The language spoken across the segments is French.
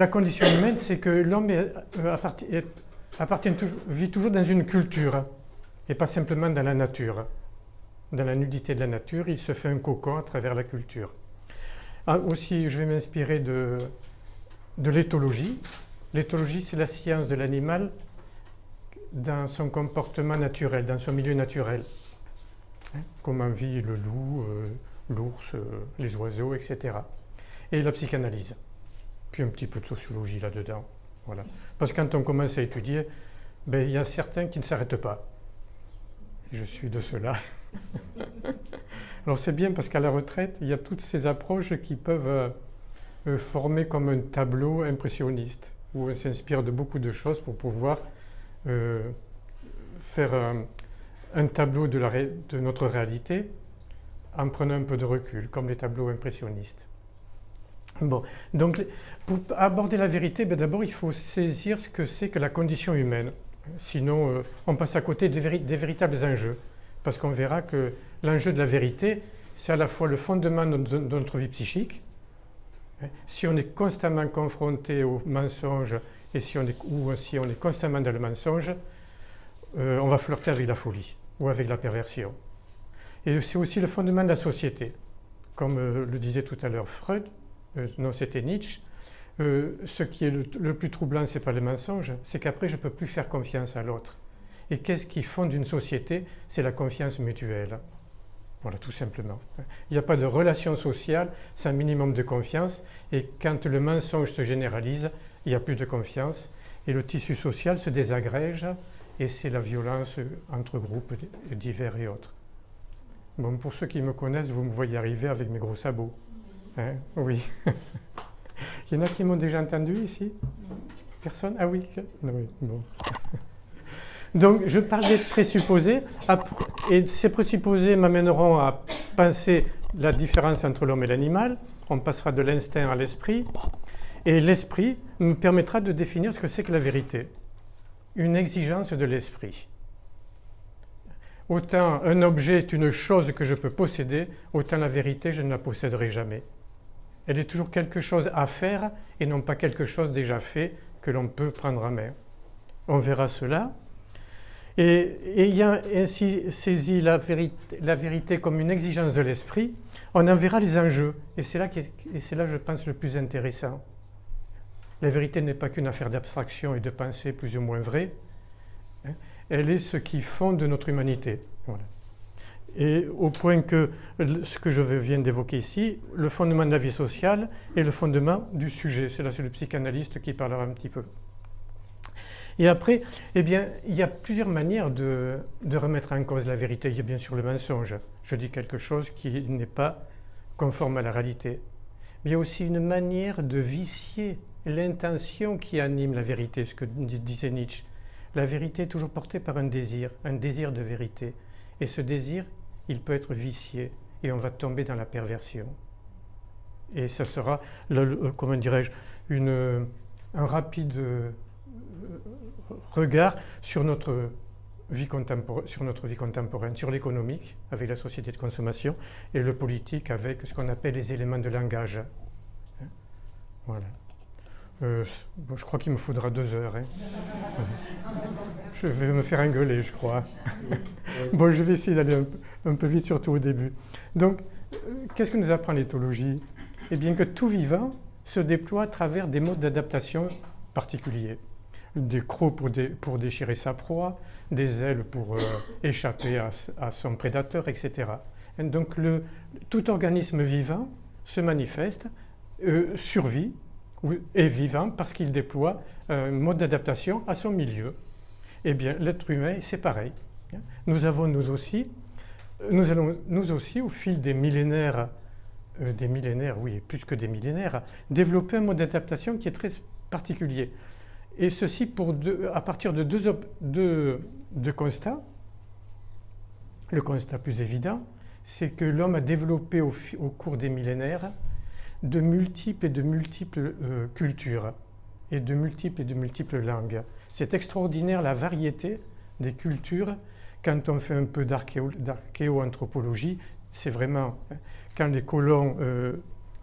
La condition humaine, c'est que l'homme vit toujours dans une culture et pas simplement dans la nature. Dans la nudité de la nature, il se fait un cocon à travers la culture. Aussi, je vais m'inspirer de l'éthologie. L'éthologie, c'est la science de l'animal dans son comportement naturel, dans son milieu naturel. Comment vit le loup, l'ours, les oiseaux, etc. Et la psychanalyse. Puis un petit peu de sociologie là-dedans. Voilà. Parce que quand on commence à étudier, ben, il y a certains qui ne s'arrêtent pas. Je suis de ceux-là. Alors c'est bien parce qu'à la retraite, il y a toutes ces approches qui peuvent former comme un tableau impressionniste, où on s'inspire de beaucoup de choses pour pouvoir faire un tableau de notre réalité en prenant un peu de recul, comme les tableaux impressionnistes. Bon, donc pour aborder la vérité, ben d'abord il faut saisir ce que c'est que la condition humaine. Sinon, on passe à côté des véritables enjeux. Parce qu'on verra que l'enjeu de la vérité, c'est à la fois le fondement de notre vie psychique. Si on est constamment confronté au mensonge ou si on est constamment dans le mensonge, on va flirter avec la folie ou avec la perversion. Et c'est aussi le fondement de la société. Comme le disait tout à l'heure Freud, non c'était Nietzsche, ce qui est le plus troublant, ce n'est pas le mensonge, c'est qu'après je ne peux plus faire confiance à l'autre. Et qu'est-ce qui fonde une société? C'est la confiance mutuelle. Voilà, tout simplement. Il n'y a pas de relation sociale sans minimum de confiance. Et quand le mensonge se généralise, il n'y a plus de confiance. Et le tissu social se désagrège. Et c'est la violence entre groupes divers et autres. Bon, pour ceux qui me connaissent, vous me voyez arriver avec mes gros sabots. Hein? Oui. Il y en a qui m'ont déjà entendu ici? Personne? Ah oui? Oui, bon. Donc, je parle des présupposés, et ces présupposés m'amèneront à penser la différence entre l'homme et l'animal. On passera de l'instinct à l'esprit, et l'esprit me permettra de définir ce que c'est que la vérité. Une exigence de l'esprit. Autant un objet est une chose que je peux posséder, autant la vérité, je ne la posséderai jamais. Elle est toujours quelque chose à faire, et non pas quelque chose déjà fait que l'on peut prendre en main. On verra cela. Et ayant ainsi saisi la vérité comme une exigence de l'esprit, on en verra les enjeux. Et c'est là, je pense, le plus intéressant. La vérité n'est pas qu'une affaire d'abstraction et de pensée plus ou moins vraie. Elle est ce qui fonde notre humanité. Voilà. Et au point que ce que je viens d'évoquer ici, le fondement de la vie sociale est le fondement du sujet. C'est là, c'est le psychanalyste qui parlera un petit peu. Et après, eh bien, il y a plusieurs manières de remettre en cause la vérité. Il y a bien sûr le mensonge. Je dis quelque chose qui n'est pas conforme à la réalité. Mais il y a aussi une manière de vicier l'intention qui anime la vérité, ce que disait Nietzsche. La vérité est toujours portée par un désir de vérité. Et ce désir, il peut être vicié et on va tomber dans la perversion. Et ça sera, comment dirais-je, un rapide regard sur notre vie contemporaine, sur l'économique avec la société de consommation et le politique avec ce qu'on appelle les éléments de langage. Voilà. Bon, je crois qu'il me faudra 2 heures. Hein. Je vais me faire engueuler, je crois. Bon, je vais essayer d'aller un peu vite, surtout au début. Donc, qu'est-ce que nous apprend l'éthologie? Eh bien que tout vivant se déploie à travers des modes d'adaptation particuliers. Des crocs pour déchirer sa proie, des ailes pour échapper à son prédateur, etc. Et donc tout organisme vivant se manifeste, survit, est vivant parce qu'il déploie un mode d'adaptation à son milieu. Eh bien, l'être humain, c'est pareil. Nous allons nous aussi, au fil des millénaires, oui, plus que des millénaires, développer un mode d'adaptation qui est très particulier. Et ceci à partir de deux constats. Le constat plus évident, c'est que l'homme a développé au cours des millénaires de multiples cultures et de multiples langues. C'est extraordinaire la variété des cultures. Quand on fait un peu d'archéoanthropologie, c'est vraiment, quand les colons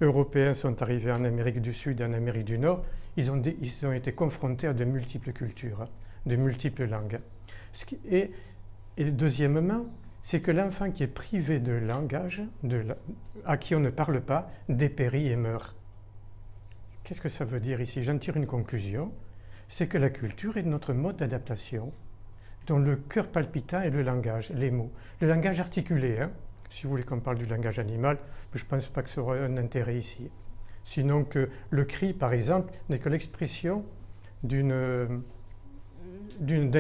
européens sont arrivés en Amérique du Sud et en Amérique du Nord, ils ont été confrontés à de multiples cultures, de multiples langues. Et deuxièmement, c'est que l'enfant qui est privé de langage, à qui on ne parle pas, dépérit et meurt. Qu'est-ce que ça veut dire ici? J'en tire une conclusion, c'est que la culture est notre mode d'adaptation, dont le cœur palpitant est le langage, les mots. Le langage articulé, hein. Si vous voulez qu'on parle du langage animal, je ne pense pas que ça aura un intérêt ici. Sinon que le cri, par exemple, n'est que l'expression d'un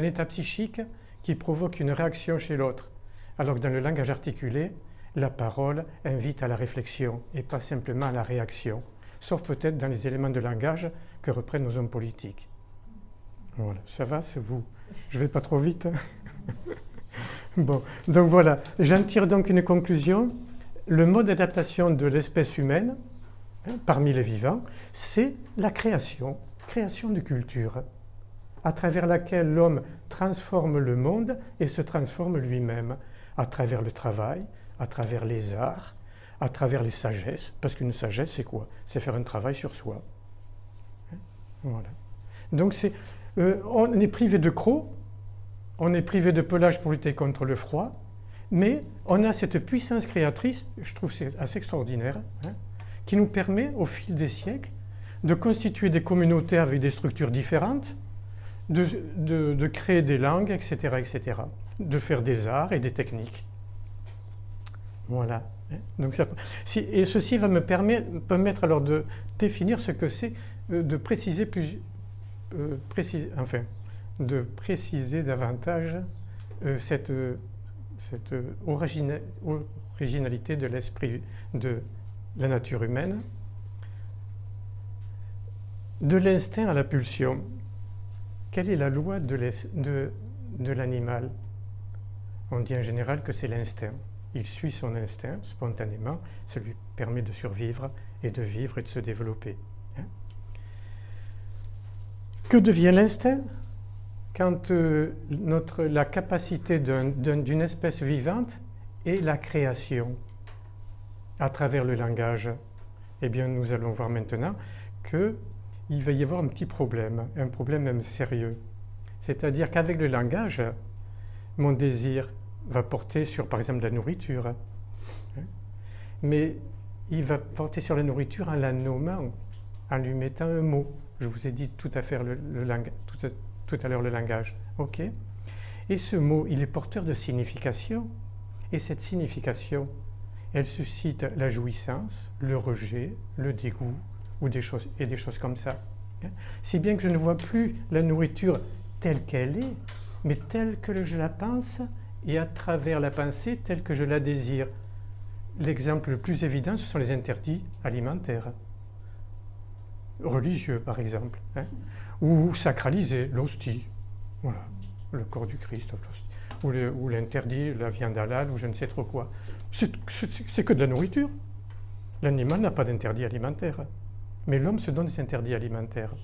état psychique qui provoque une réaction chez l'autre. Alors que dans le langage articulé, la parole invite à la réflexion et pas simplement à la réaction. Sauf peut-être dans les éléments de langage que reprennent nos hommes politiques. Voilà, ça va, c'est vous. Je ne vais pas trop vite. Hein. Bon, donc voilà, j'en tire donc une conclusion. Le mode d'adaptation de l'espèce humaine, parmi les vivants, c'est la création de culture, à travers laquelle l'homme transforme le monde et se transforme lui-même, à travers le travail, à travers les arts, à travers les sagesses, parce qu'une sagesse, c'est quoi? C'est faire un travail sur soi. Voilà. Donc on est privé de crocs, on est privé de pelage pour lutter contre le froid, mais on a cette puissance créatrice, je trouve c'est assez extraordinaire, hein, qui nous permet, au fil des siècles, de constituer des communautés avec des structures différentes, de créer des langues, etc., de faire des arts et des techniques. Voilà. Donc et ceci va me permettre alors de définir ce que c'est, de préciser de préciser davantage cette originalité de l'esprit de la nature humaine, de l'instinct à la pulsion. Quelle est la loi de l'animal? On dit en général que c'est l'instinct. Il suit son instinct spontanément, ça lui permet de survivre et de vivre et de se développer. Que devient l'instinct? Quand la capacité d'une espèce vivante est la création à travers le langage. Eh bien, nous allons voir maintenant qu'il va y avoir un petit problème, un problème même sérieux. C'est-à-dire qu'avec le langage, mon désir va porter sur, par exemple, la nourriture. Mais il va porter sur la nourriture en la nommant, en lui mettant un mot. Je vous ai dit tout à l'heure le langage. Ok. Et ce mot, il est porteur de signification. Et cette signification, elle suscite la jouissance, le rejet, le dégoût, des choses comme ça. Si bien que je ne vois plus la nourriture telle qu'elle est, mais telle que je la pense, et à travers la pensée telle que je la désire. L'exemple le plus évident, ce sont les interdits alimentaires. Religieux, par exemple. Hein, ou sacralisés, l'hostie. Voilà, le corps du Christ. Ou l'interdit, la viande halal, ou je ne sais trop quoi. C'est que de la nourriture. L'animal n'a pas d'interdit alimentaire. Mais l'homme se donne des interdits alimentaires.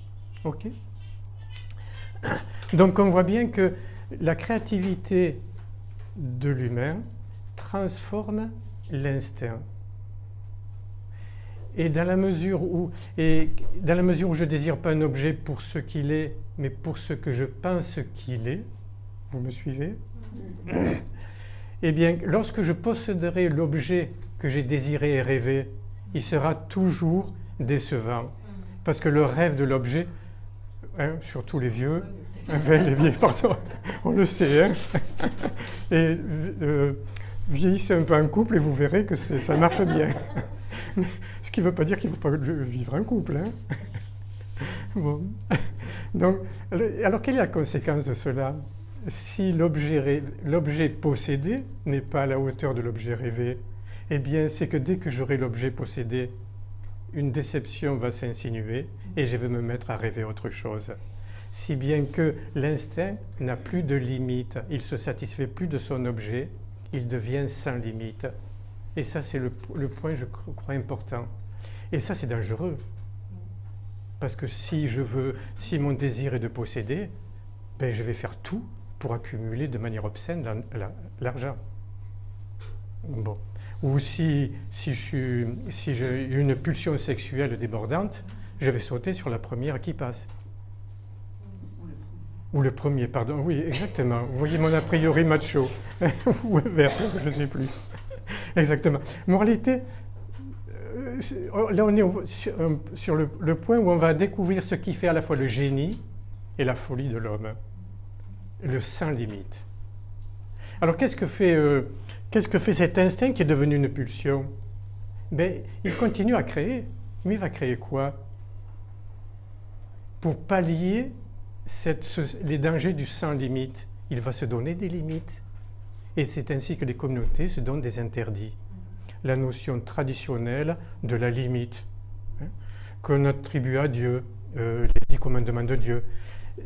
Ok? Donc on voit bien que la créativité de l'humain transforme l'instinct. Et dans la mesure où je ne désire pas un objet pour ce qu'il est, mais pour ce que je pense qu'il est, vous me suivez? Eh bien, lorsque je posséderai l'objet que j'ai désiré et rêvé, il sera toujours décevant. Parce que le rêve de l'objet, hein, surtout les vieux, les vieilles, pardon, on le sait, hein, et vieillissez un peu en couple et vous verrez que ça marche bien. Ce qui ne veut pas dire qu'il ne faut pas vivre en couple. Hein. Bon. Donc, alors, quelle est la conséquence de cela? Si l'objet possédé n'est pas à la hauteur de l'objet rêvé, eh bien, c'est que dès que j'aurai l'objet possédé, une déception va s'insinuer et je vais me mettre à rêver autre chose. Si bien que l'instinct n'a plus de limite, il ne se satisfait plus de son objet, il devient sans limite. Et ça, c'est le point, je crois, important. Et ça, c'est dangereux. Parce que si mon désir est de posséder, ben, je vais faire tout pour accumuler de manière obscène l'argent. Bon. Ou si j'ai une pulsion sexuelle débordante, je vais sauter sur la première qui passe. Ou le premier, pardon. Oui, exactement. Vous voyez mon a priori macho. Ou inverse, je ne sais plus. Exactement. Moralité, là on est sur le point où on va découvrir ce qui fait à la fois le génie et la folie de l'homme. Le sans limite. Alors qu'est-ce que fait cet instinct qui est devenu une pulsion? Ben, il continue à créer. Mais il va créer quoi? Pour pallier les dangers du sans limite, il va se donner des limites. Et c'est ainsi que les communautés se donnent des interdits. La notion traditionnelle de la limite, hein, qu'on attribue à Dieu, les 10 commandements de Dieu.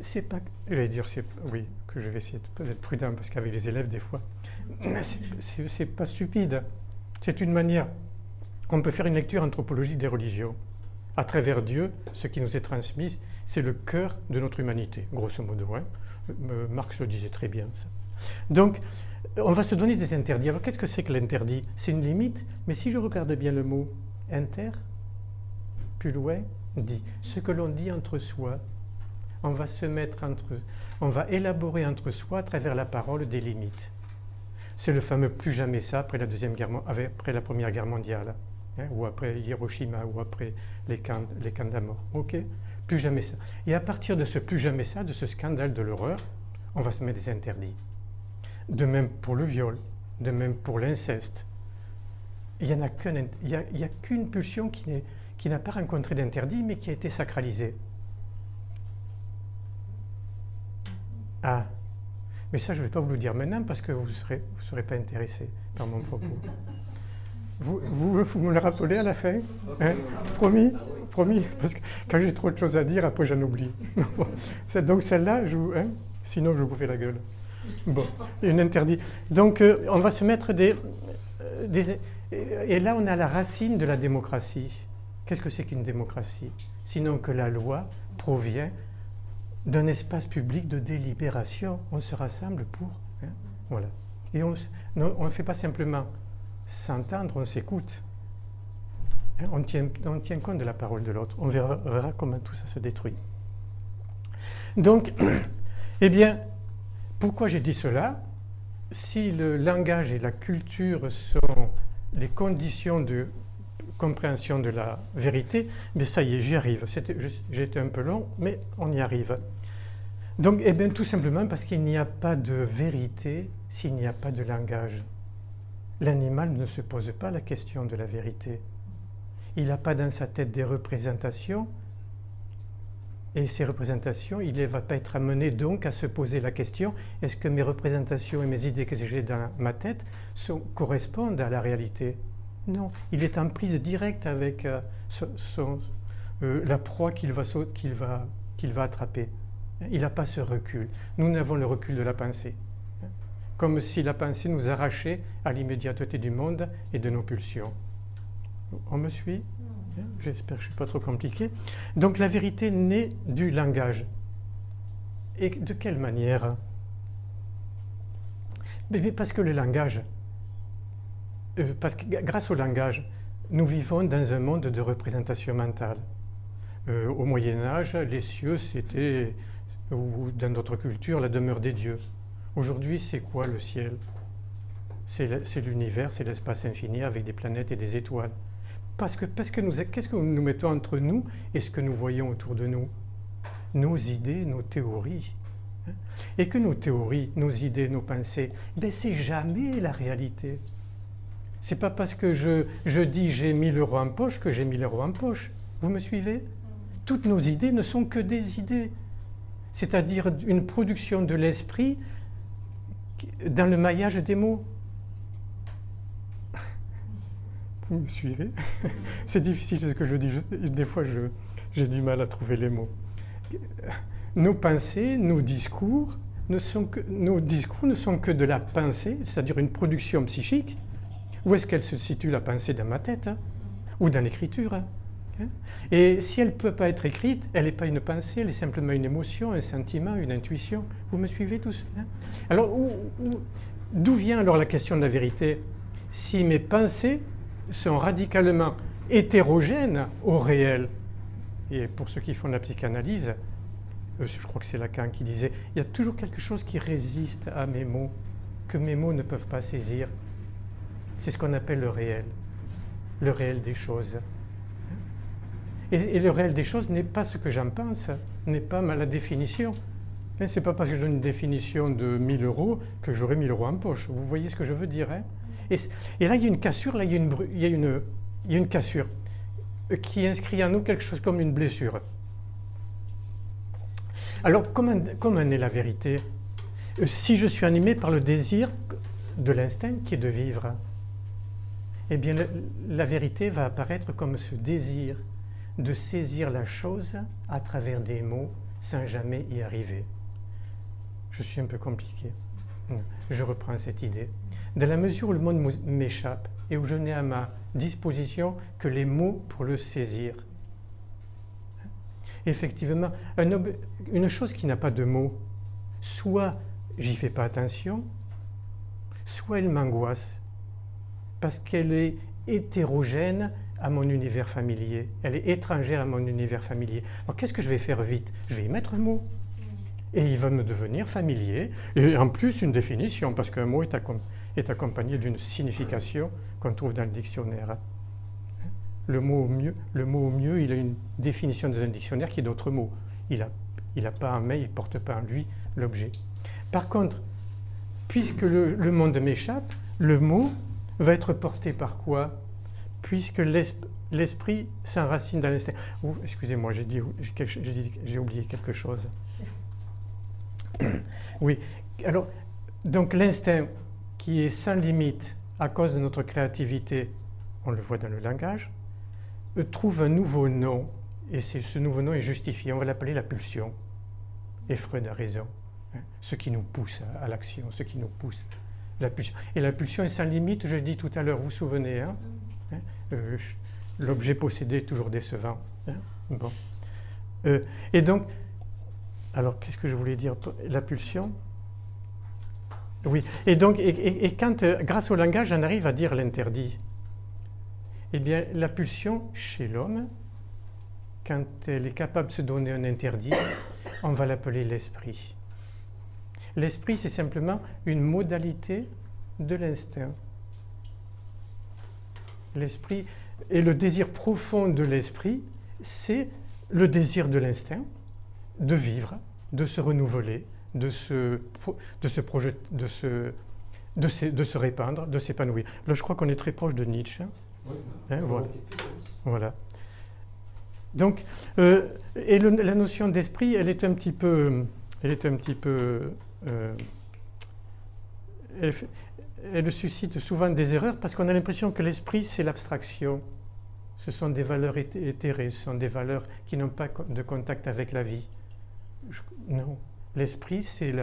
C'est pas, j'allais dire, oui, que je vais essayer d'être prudent parce qu'avec les élèves, des fois, c'est pas stupide. C'est une manière. On peut faire une lecture anthropologique des religions. À travers Dieu, ce qui nous est transmis, c'est le cœur de notre humanité, grosso modo. Hein. Marx le disait très bien, ça. Donc, on va se donner des interdits. Alors, qu'est-ce que c'est que l'interdit? C'est une limite, mais si je regarde bien le mot inter, plus loin, dit. Ce que l'on dit entre soi, on va élaborer entre soi à travers la parole des limites. C'est le fameux plus jamais ça après après la Première Guerre mondiale, hein, ou après Hiroshima, ou après les camps de la mort. Ok, plus jamais ça. Et à partir de ce plus jamais ça, de ce scandale de l'horreur, on va se mettre des interdits. De même pour le viol, de même pour l'inceste. Il n'y a qu'une pulsion qui n'a pas rencontré d'interdit, mais qui a été sacralisée. Ah, mais ça je ne vais pas vous le dire maintenant parce que vous ne serez pas intéressé par mon propos. Vous me le rappelez à la fin, hein? Promis, promis, parce que quand j'ai trop de choses à dire, après j'en oublie. Donc celle-là, hein? Sinon je vous fais la gueule. Bon, une interdit. Donc on va se mettre et là on a la racine de la démocratie. Qu'est-ce que c'est qu'une démocratie? Sinon que la loi provient d'un espace public de délibération. On se rassemble pour... Hein, voilà. Et on ne fait pas simplement s'entendre, on s'écoute. Hein, on tient compte de la parole de l'autre. On verra comment tout ça se détruit. Donc, eh bien, pourquoi j'ai dit cela? Si le langage et la culture sont les conditions de compréhension de la vérité, mais ça y est, j'y arrive. J'ai été un peu long, mais on y arrive. Donc, eh bien, tout simplement parce qu'il n'y a pas de vérité s'il n'y a pas de langage. L'animal ne se pose pas la question de la vérité. Il n'a pas dans sa tête des représentations, et ces représentations, il ne va pas être amené donc à se poser la question, est-ce que mes représentations et mes idées que j'ai dans ma tête correspondent à la réalité? Non, il est en prise directe avec la proie qu'il va attraper. Il n'a pas ce recul. Nous n'avons le recul de la pensée. Comme si la pensée nous arrachait à l'immédiateté du monde et de nos pulsions. On me suit? J'espère que je ne suis pas trop compliqué. Donc la vérité naît du langage. Et de quelle manière? Parce que le langage, parce que grâce au langage, nous vivons dans un monde de représentation mentale. Au Moyen-Âge, les cieux, c'était, ou dans d'autres cultures, la demeure des dieux. Aujourd'hui, c'est quoi le ciel? C'est l'univers, c'est l'espace infini avec des planètes et des étoiles. Parce que qu'est-ce que nous mettons entre nous et ce que nous voyons autour de nous? Nos idées, nos théories. Et que nos théories, nos idées, nos pensées, c'est jamais la réalité. C'est pas parce que je dis j'ai 1000 € en poche que j'ai 1000 € en poche. Vous me suivez? Toutes nos idées ne sont que des idées. C'est-à-dire une production de l'esprit dans le maillage des mots. Vous me suivez? C'est difficile ce que je dis. Des fois, j'ai du mal à trouver les mots. Nos pensées, nos discours ne sont que de la pensée, c'est-à-dire une production psychique. Où est-ce qu'elle se situe, la pensée, dans ma tête, hein, ou dans l'écriture, hein? Et si elle ne peut pas être écrite, elle n'est pas une pensée, elle est simplement une émotion, un sentiment, une intuition. Vous me suivez tous, hein? Alors, d'où vient alors la question de la vérité? Si mes pensées sont radicalement hétérogènes au réel, et pour ceux qui font de la psychanalyse, je crois que c'est Lacan qui disait, il y a toujours quelque chose qui résiste à mes mots, que mes mots ne peuvent pas saisir. C'est ce qu'on appelle le réel des choses. Et le réel des choses n'est pas ce que j'en pense, n'est pas la définition. Ce n'est pas parce que je donne une définition de 1000 € que j'aurai 1000 € en poche. Vous voyez ce que je veux dire, hein? Et là, il y a une cassure, là, il y a une cassure qui inscrit en nous quelque chose comme une blessure. Alors, comment est la vérité? Si je suis animé par le désir de l'instinct qui est de vivre, eh bien, la vérité va apparaître comme ce désir de saisir la chose à travers des mots sans jamais y arriver. Je suis un peu compliqué. Je reprends cette idée. Dans la mesure où le monde m'échappe et où je n'ai à ma disposition que les mots pour le saisir. Effectivement, une chose qui n'a pas de mots, soit j'y fais pas attention, soit elle m'angoisse, parce qu'elle est hétérogène à mon univers familier, elle est étrangère à mon univers familier. Alors qu'est-ce que je vais faire vite? Je vais y mettre un mot, et il va me devenir familier, et en plus une définition, parce qu'un mot est accompagné d'une signification qu'on trouve dans le dictionnaire. Le mot au mieux, il a une définition dans un dictionnaire qui est d'autres mots. Il n'a pas en main, il ne porte pas en lui l'objet. Par contre, puisque le monde m'échappe, le mot va être porté par quoi? Puisque l'esprit s'enracine dans l'instinct. Excusez-moi, j'ai oublié quelque chose. Oui, alors, donc l'instinct qui est sans limite à cause de notre créativité, on le voit dans le langage, trouve un nouveau nom, et ce nouveau nom est justifié, on va l'appeler la pulsion. Et Freud a raison, hein, ce qui nous pousse à l'action, ce qui nous pousse, la pulsion. Et la pulsion est sans limite, je l'ai dit tout à l'heure, vous vous souvenez, hein, l'objet possédé est toujours décevant. Hein, bon. Et donc, alors qu'est-ce que je voulais dire? La pulsion? Oui, et donc, quand, grâce au langage, on arrive à dire l'interdit, eh bien, la pulsion, chez l'homme, quand elle est capable de se donner un interdit, on va l'appeler l'esprit. L'esprit, c'est simplement une modalité de l'instinct. L'esprit, et le désir profond de l'esprit, c'est le désir de l'instinct de vivre, de se renouveler, de se répandre, de s'épanouir. Là, je crois qu'on est très proche de Nietzsche. Oui, hein, voilà. Donc, la notion d'esprit, elle suscite souvent des erreurs parce qu'on a l'impression que l'esprit, c'est l'abstraction. Ce sont des valeurs éthérées, ce sont des valeurs qui n'ont pas de contact avec la vie. Non, l'esprit, c'est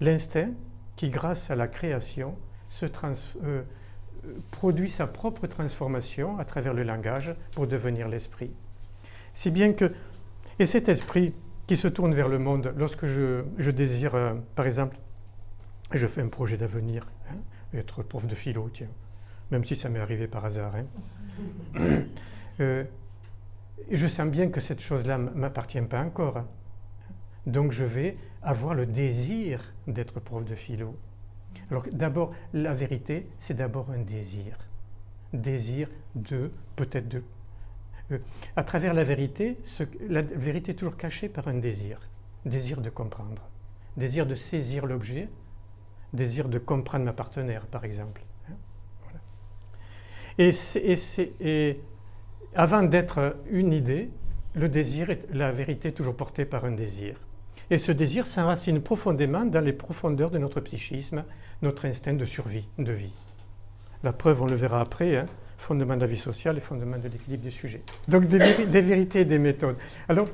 l'instinct qui, grâce à la création, produit sa propre transformation à travers le langage pour devenir l'esprit. Si bien que, et cet esprit qui se tourne vers le monde, lorsque je désire, par exemple, je fais un projet d'avenir, hein, être prof de philo, tiens, même si ça m'est arrivé par hasard, hein, je sens bien que cette chose-là ne m'appartient pas encore. Hein. Donc je vais avoir le désir d'être prof de philo. Alors d'abord, la vérité, c'est d'abord un désir. Désir peut-être de... à travers la vérité est toujours cachée par un désir. Désir de comprendre. Désir de saisir l'objet. Désir de comprendre ma partenaire, par exemple. Voilà. Et avant d'être une idée, la vérité est toujours portée par un désir. Et ce désir s'enracine profondément dans les profondeurs de notre psychisme, notre instinct de survie, de vie. La preuve, on le verra après, hein, fondement de la vie sociale et fondement de l'équilibre du sujet. Donc des vérités et des méthodes. Alors,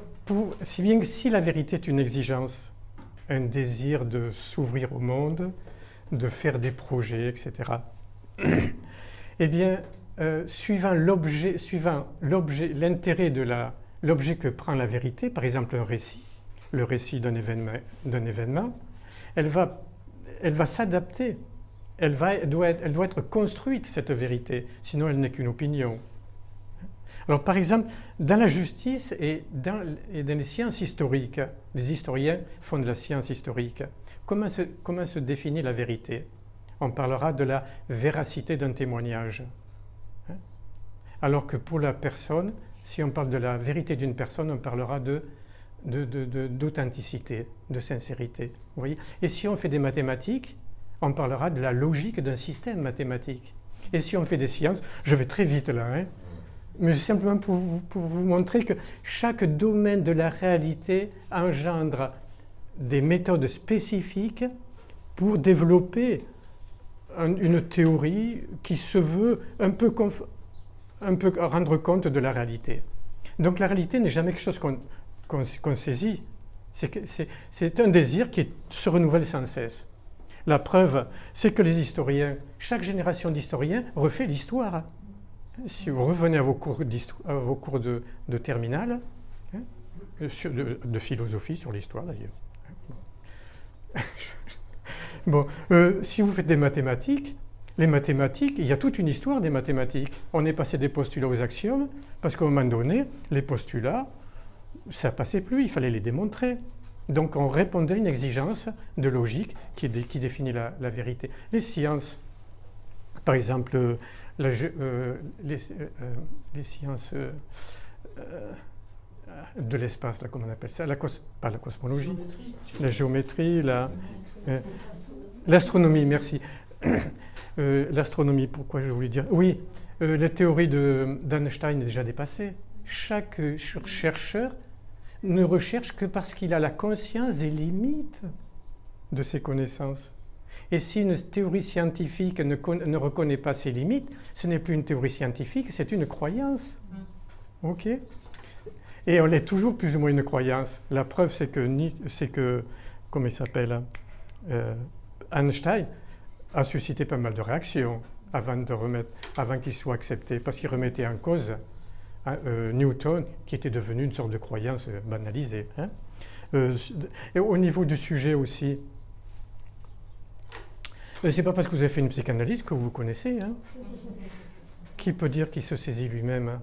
si la vérité est une exigence, un désir de s'ouvrir au monde, de faire des projets, etc., eh bien, suivant l'intérêt de l'objet que prend la vérité, par exemple un récit, le récit d'un événement, elle va s'adapter, elle doit être construite, cette vérité, sinon elle n'est qu'une opinion. Alors par exemple, dans la justice et dans les sciences historiques, les historiens font de la science historique. Comment se définit la vérité? On parlera de la véracité d'un témoignage. Alors que pour la personne, si on parle de la vérité d'une personne, on parlera d'authenticité, de sincérité. Vous voyez? Et si on fait des mathématiques, on parlera de la logique d'un système mathématique. Et si on fait des sciences, je vais très vite là, hein, mais simplement pour vous montrer que chaque domaine de la réalité engendre des méthodes spécifiques pour développer une théorie qui se veut un peu rendre compte de la réalité. Donc la réalité n'est jamais quelque chose qu'on saisit. C'est un désir qui se renouvelle sans cesse. La preuve, c'est que les historiens, chaque génération d'historiens refait l'histoire. Si vous revenez à vos cours de terminale, hein, de philosophie sur l'histoire d'ailleurs. Bon, si vous faites des mathématiques, les mathématiques, il y a toute une histoire des mathématiques. On est passé des postulats aux axiomes, parce qu'à un moment donné, les postulats, ça ne passait plus, il fallait les démontrer. Donc on répondait à une exigence de logique qui définit la vérité. Les sciences, par exemple, les sciences de l'espace, comment on appelle ça, pas la cosmologie, la géométrie, l'astronomie, merci. L'astronomie, pourquoi je voulais dire? Oui, la théorie d'Einstein est déjà dépassée. Chaque chercheur ne recherche que parce qu'il a la conscience des limites de ses connaissances. Et si une théorie scientifique ne reconnaît pas ses limites, ce n'est plus une théorie scientifique, c'est une croyance. Ok? Et on est toujours plus ou moins une croyance. La preuve, c'est que comment il s'appelle, Einstein a suscité pas mal de réactions avant qu'il soit accepté, parce qu'il remettait en cause Newton, qui était devenu une sorte de croyance banalisée. Hein. Et au niveau du sujet aussi, c'est pas parce que vous avez fait une psychanalyse que vous connaissez. Hein. Qui peut dire qu'il se saisit lui-même? Hein.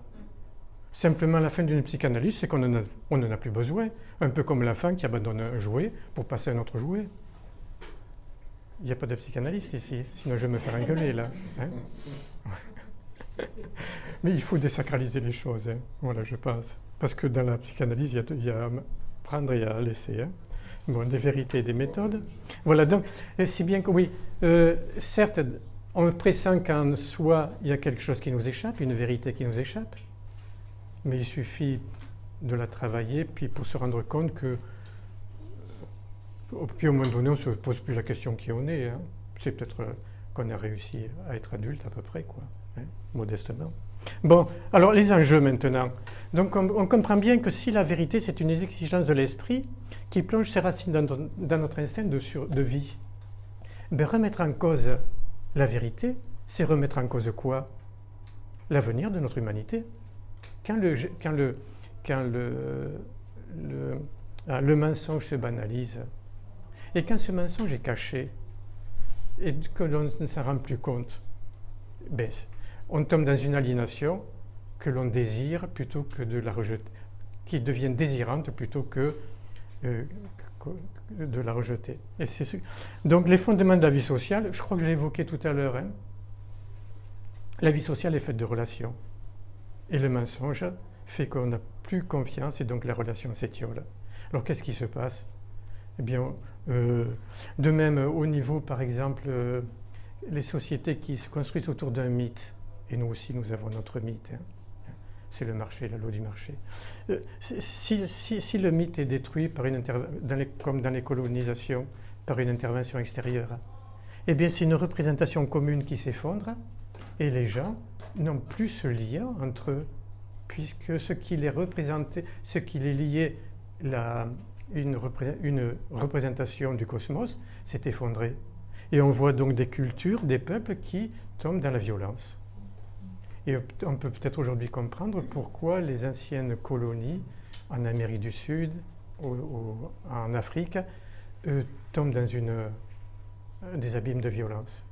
Simplement, la fin d'une psychanalyse, c'est qu'on n'en a plus besoin. Un peu comme l'enfant qui abandonne un jouet pour passer à un autre jouet. Il n'y a pas de psychanalyste ici, sinon je vais me faire engueuler là. Hein. Mais il faut désacraliser les choses, hein. Voilà, je pense. Parce que dans la psychanalyse, il y a à prendre et à laisser. Hein. Bon, des vérités et des méthodes. Voilà, donc, si bien que oui, certes, on pressent qu'en soi, il y a quelque chose qui nous échappe, une vérité qui nous échappe, mais il suffit de la travailler, puis pour se rendre compte que, puis au moment donné, on ne se pose plus la question qui on est. Hein. C'est peut-être qu'on a réussi à être adulte à peu près, quoi. Hein, modestement. Bon, alors les enjeux maintenant. Donc on comprend bien que si la vérité c'est une exigence de l'esprit qui plonge ses racines dans notre instinct de vie, ben remettre en cause la vérité, c'est remettre en cause quoi? L'avenir de notre humanité. Quand le mensonge se banalise, et quand ce mensonge est caché, et que l'on ne s'en rend plus compte, ben, on tombe dans une aliénation que l'on désire plutôt que de la rejeter, qui devient désirante plutôt que de la rejeter. Et donc les fondements de la vie sociale, je crois que je l'ai évoqué tout à l'heure, hein. La vie sociale est faite de relations. Et le mensonge fait qu'on n'a plus confiance et donc la relation s'étiole. Alors qu'est-ce qui se passe? Eh bien, de même au niveau, par exemple, les sociétés qui se construisent autour d'un mythe, et nous aussi nous avons notre mythe, hein. C'est le marché, la loi du marché. Si le mythe est détruit par comme dans les colonisations, par une intervention extérieure, eh bien c'est une représentation commune qui s'effondre et les gens n'ont plus ce lien entre eux, puisque ce qui les représentait, ce qui les liait, une représentation du cosmos s'est effondrée. Et on voit donc des cultures, des peuples qui tombent dans la violence. Et on peut peut-être aujourd'hui comprendre pourquoi les anciennes colonies en Amérique du Sud, en Afrique, tombent dans des abîmes de violence.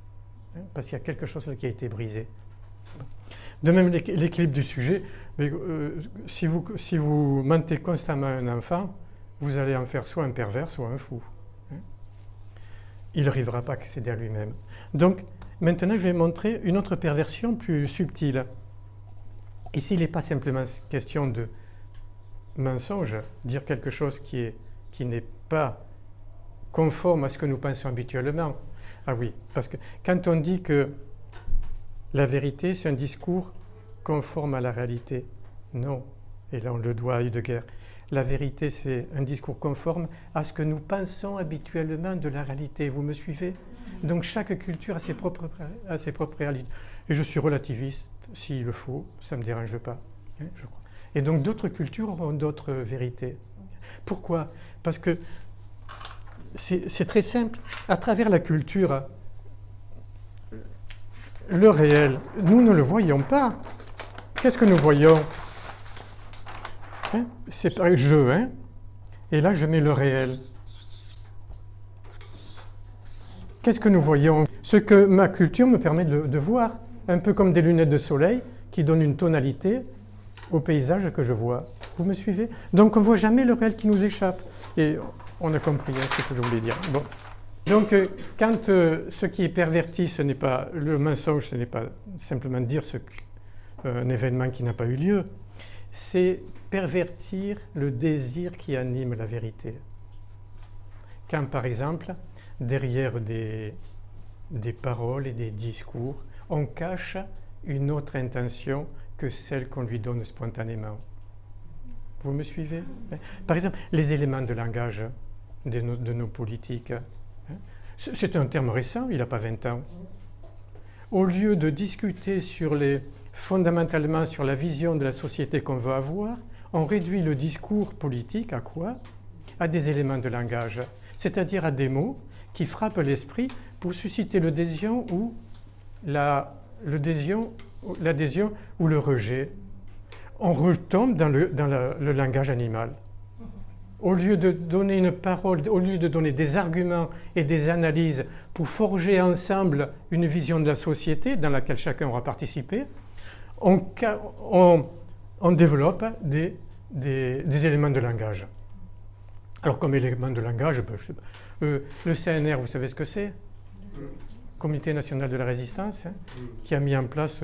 Hein, parce qu'il y a quelque chose qui a été brisé. De même, l'équilibre du sujet, mais, si vous mentez constamment à un enfant, vous allez en faire soit un pervers, soit un fou. Hein. Il n'arrivera pas à accéder à lui-même. Donc, maintenant, je vais montrer une autre perversion plus subtile. Ici, il n'est pas simplement question de mensonge, dire quelque chose qui n'est pas conforme à ce que nous pensons habituellement. Ah oui, parce que quand on dit que la vérité, c'est un discours conforme à la réalité, non. Et là, on le doit à Heidegger. La vérité, c'est un discours conforme à ce que nous pensons habituellement de la réalité. Vous me suivez? Donc chaque culture a ses propres réalités. Et je suis relativiste, s'il le faut, ça ne me dérange pas, hein, je crois. Et donc d'autres cultures auront d'autres vérités. Pourquoi? Parce que c'est très simple. À travers la culture, le réel, nous ne le voyons pas. Qu'est-ce que nous voyons? Hein? C'est pareil, hein? Et là, je mets le réel. Qu'est-ce que nous voyons? Ce que ma culture me permet de voir, un peu comme des lunettes de soleil qui donnent une tonalité au paysage que je vois. Vous me suivez? Donc on ne voit jamais le réel qui nous échappe. Et on a compris ce que je voulais dire. Bon. Donc quand ce qui est perverti, ce n'est pas le mensonge, ce n'est pas simplement dire un événement qui n'a pas eu lieu, c'est pervertir le désir qui anime la vérité. Quand par exemple, derrière des paroles et des discours, on cache une autre intention que celle qu'on lui donne spontanément. Vous me suivez? Par exemple, les éléments de langage de nos politiques. C'est un terme récent, il n'a pas 20 ans. Au lieu de discuter fondamentalement sur la vision de la société qu'on veut avoir, on réduit le discours politique à quoi? À des éléments de langage, c'est-à-dire à des mots qui frappent l'esprit pour susciter l'adhésion ou l'adhésion ou le rejet. On retombe dans le langage animal. Au lieu de donner une parole, au lieu de donner des arguments et des analyses pour forger ensemble une vision de la société dans laquelle chacun aura participé, on développe des éléments de langage. Alors comme éléments de langage, le CNR, vous savez ce que c'est? Comité national de la résistance, hein, qui a mis en place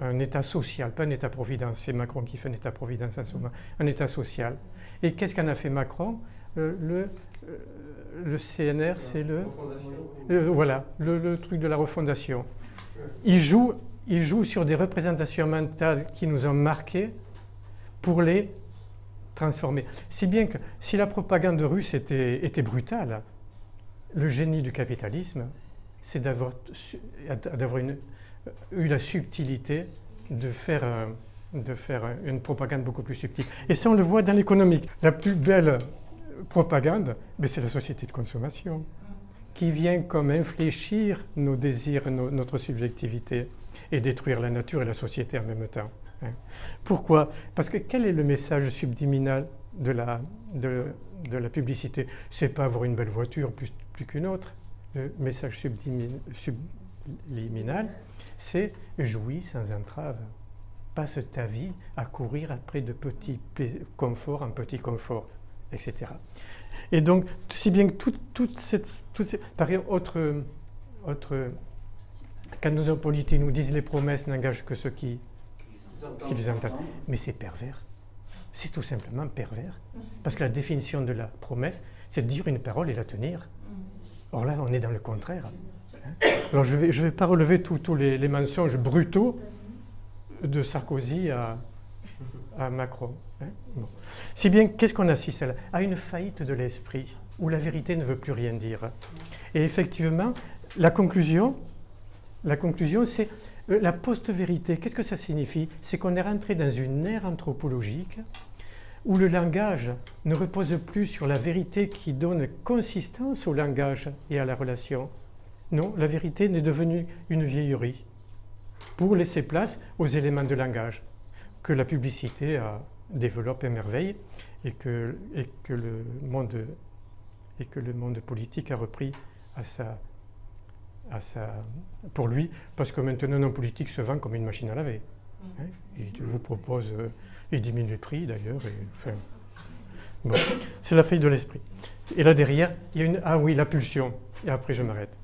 un État social, pas un État-providence, c'est Macron qui fait un État-providence en ce moment, un État social. Et qu'est-ce qu'en a fait Macron? Le CNR, c'est voilà, le truc de la refondation. Il joue sur des représentations mentales qui nous ont marquées pour les transformer. Si bien que si la propagande russe était brutale, le génie du capitalisme, c'est d'avoir eu la subtilité de faire une propagande beaucoup plus subtile. Et ça, on le voit dans l'économique. La plus belle propagande, c'est la société de consommation, qui vient comme infléchir nos désirs, notre subjectivité, et détruire la nature et la société en même temps. Hein. Pourquoi? Parce que quel est le message subliminal de la publicité? C'est pas avoir une belle voiture plus qu'une autre. Le message subliminal, c'est jouis sans entrave. Passe ta vie à courir après de petits conforts en petits conforts, etc. Et donc, si bien que toute cette par exemple, quand nos hommes politiques nous disent les promesses n'engagent que ceux qui les entendent, mais c'est pervers. C'est tout simplement pervers. Parce que la définition de la promesse, c'est de dire une parole et la tenir. Or là, on est dans le contraire. Alors je vais pas relever tous les mensonges brutaux de Sarkozy à Macron. Bon. Si bien, qu'est-ce qu'on assiste là? À une faillite de l'esprit, où la vérité ne veut plus rien dire. Et effectivement, la conclusion, c'est la post-vérité. Qu'est-ce que ça signifie? C'est qu'on est rentré dans une ère anthropologique où le langage ne repose plus sur la vérité qui donne consistance au langage et à la relation. Non, la vérité est devenue une vieillerie pour laisser place aux éléments de langage que la publicité développe à merveille et que le monde politique a repris pour lui, parce que maintenant un homme politique se vend comme une machine à laver. Hein, il vous propose, il diminue le prix d'ailleurs. Enfin, bon, c'est la faille de l'esprit. Et là derrière, il y a une... Ah oui, la pulsion. Et après je m'arrête.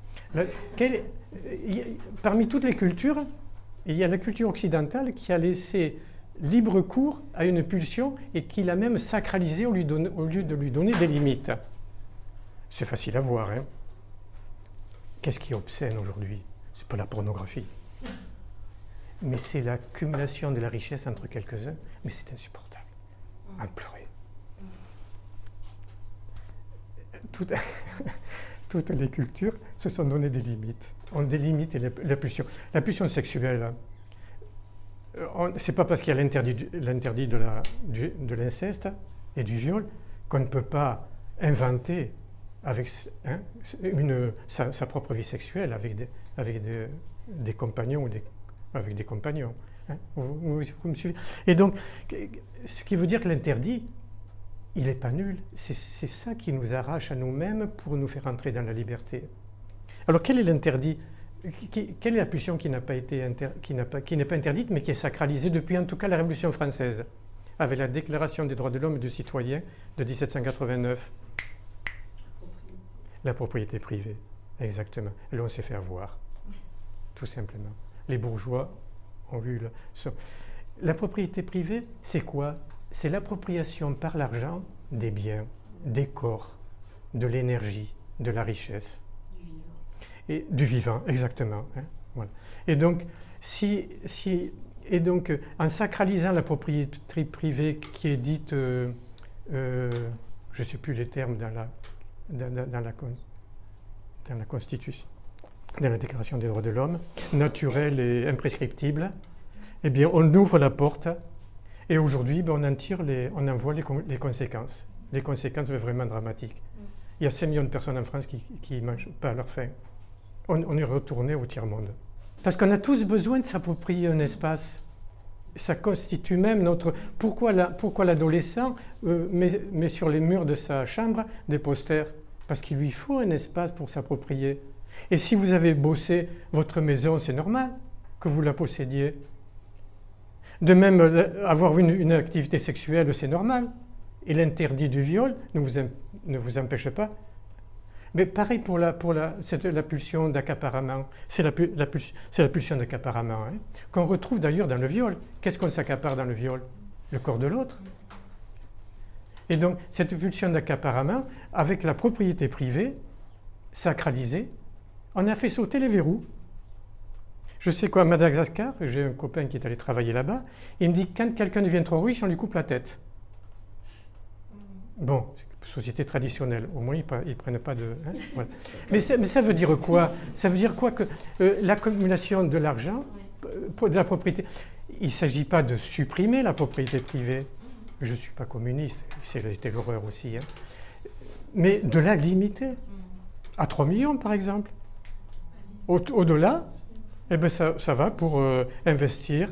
Parmi toutes les cultures, il y a la culture occidentale qui a laissé libre cours à une pulsion et qui l'a même sacralisée au lieu de lui donner des limites. C'est facile à voir. Hein. Qu'est-ce qui est obscène aujourd'hui? C'est pas la pornographie. Mais c'est l'accumulation de la richesse entre quelques-uns. Mais c'est insupportable. En pleurer. Toutes les cultures se sont donné des limites. On délimite la pulsion. La pulsion sexuelle, c'est pas parce qu'il y a l'interdit de l'inceste et du viol qu'on ne peut pas inventer avec sa propre vie sexuelle avec des compagnons ou avec des compagnons. Hein. Vous me suivez? Et donc, ce qui veut dire que l'interdit, il n'est pas nul. C'est ça qui nous arrache à nous-mêmes pour nous faire entrer dans la liberté. Alors, quel est l'interdit? Quelle est la pulsion qui n'est pas interdite, mais qui est sacralisée depuis en tout cas la Révolution française, avec la Déclaration des droits de l'homme et du citoyen de 1789? La propriété privée, exactement. Et là, on s'est fait avoir, tout simplement. Les bourgeois ont vu la propriété privée, c'est quoi? C'est l'appropriation par l'argent des biens, des corps, de l'énergie, de la richesse. Et du vivant, exactement. Hein, voilà. Et donc, en sacralisant la propriété privée qui est dite, je ne sais plus les termes dans la Constitution, dans la Déclaration des droits de l'homme, naturelle et imprescriptible, eh bien, on ouvre la porte et aujourd'hui, on en voit les conséquences. Les conséquences sont vraiment dramatiques. Il y a 5 millions de personnes en France qui ne mangent pas à leur faim. On est retourné au tiers-monde. Parce qu'on a tous besoin de s'approprier un espace. Ça constitue même notre... Pourquoi l'adolescent met sur les murs de sa chambre des posters? Parce qu'il lui faut un espace pour s'approprier. Et si vous avez bossé votre maison, c'est normal que vous la possédiez. De même, avoir une activité sexuelle, c'est normal. Et l'interdit du viol ne vous empêche pas. Mais pareil pour la pulsion d'accaparement. C'est la pulsion d'accaparement, hein, qu'on retrouve d'ailleurs dans le viol. Qu'est-ce qu'on s'accapare dans le viol? Le corps de l'autre. Et donc, cette pulsion d'accaparement, avec la propriété privée, sacralisée, on a fait sauter les verrous. Je sais quoi, à Madagascar, j'ai un copain qui est allé travailler là-bas, il me dit que quand quelqu'un devient trop riche, on lui coupe la tête. Bon, société traditionnelle, au moins ils ne prennent pas de... Hein, voilà. mais ça veut dire quoi? Ça veut dire quoi que l'accumulation de l'argent, de la propriété, il ne s'agit pas de supprimer la propriété privée. Je ne suis pas communiste, c'était l'horreur aussi. Hein. Mais de la limiter. À 3 millions par exemple. Au-delà, eh ben ça va pour investir